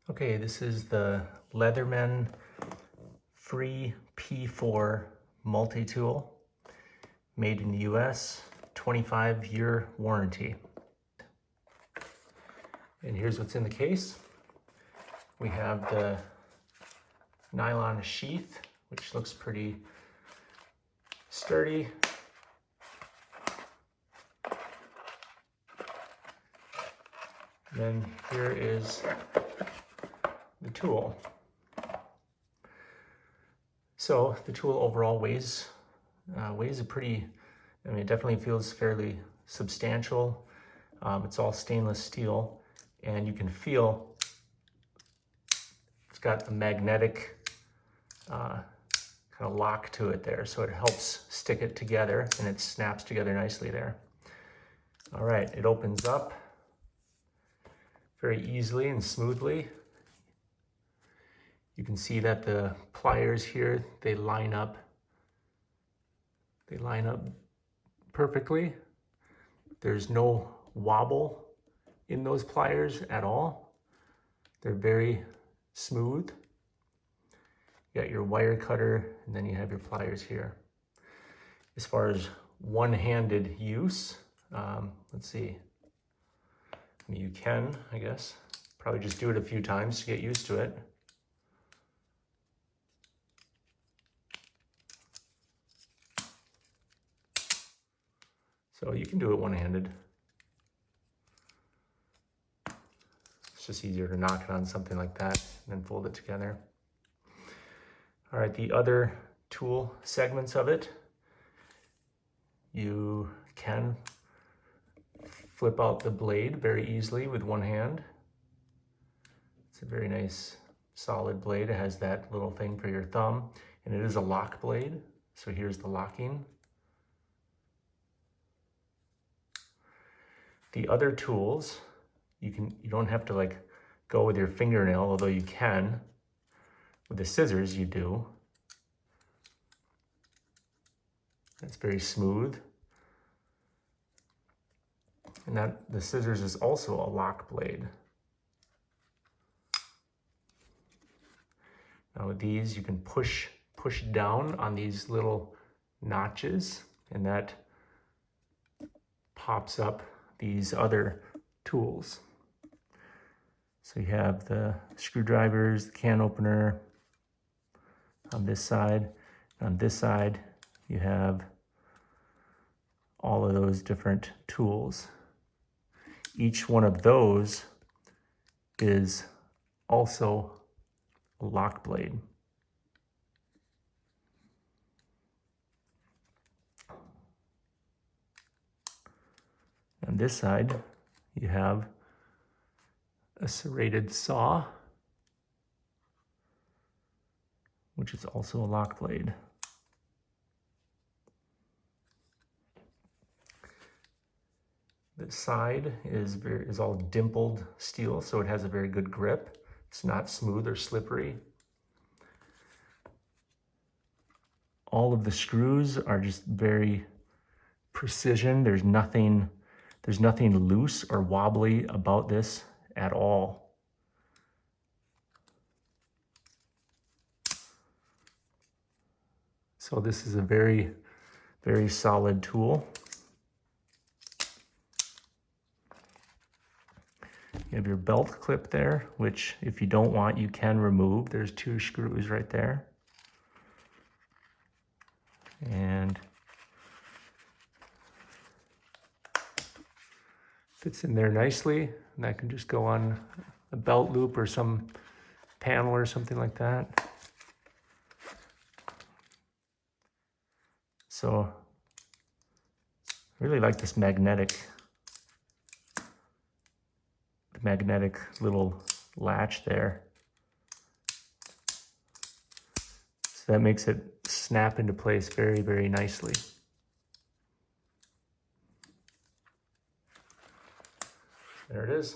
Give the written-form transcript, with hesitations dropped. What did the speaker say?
Okay, this is the Leatherman Free P4 multi-tool, made in the US, 25-year warranty. And here's what's in the case. We have the nylon sheath, which looks pretty sturdy. Then here is the tool. So the tool overall weighs a pretty, it definitely feels fairly substantial. It's all stainless steel, and you can feel it's got a magnetic kind of lock to it there, so it helps stick it together, and it snaps together nicely there. All right, it opens up very easily and smoothly. You can see that the pliers here, they line up perfectly. There's no wobble in those pliers at all. They're very smooth. You got your wire cutter, and then you have your pliers here. As far as one-handed use, let's see. I mean, you can, I guess, probably just do it a few times to get used to it. So you can do it one-handed. It's just easier to knock it on something like that and then fold it together. All right, the other tool segments of it, you can flip out the blade very easily with one hand. It's a very nice solid blade. It has that little thing for your thumb, and it is a lock blade. So here's the locking. The other tools, you don't have to like go with your fingernail, although you can. With the scissors, you do. That's very smooth. And the scissors is also a lock blade. Now with these, you can push down on these little notches, and that pops up these other tools. So you have the screwdrivers, the can opener on this side. On this side, you have all of those different tools. Each one of those is also a lock blade. On this side, you have a serrated saw, which is also a lock blade. The side is all dimpled steel, so it has a very good grip. It's not smooth or slippery. All of the screws are just very precision. There's nothing loose or wobbly about this at all. So this is a very, very solid tool. You have your belt clip there, which if you don't want, you can remove. There's 2 screws right there. And fits in there nicely, and that can just go on a belt loop or some panel or something like that. So I really like this magnetic little latch there. So that makes it snap into place very, very nicely. There it is.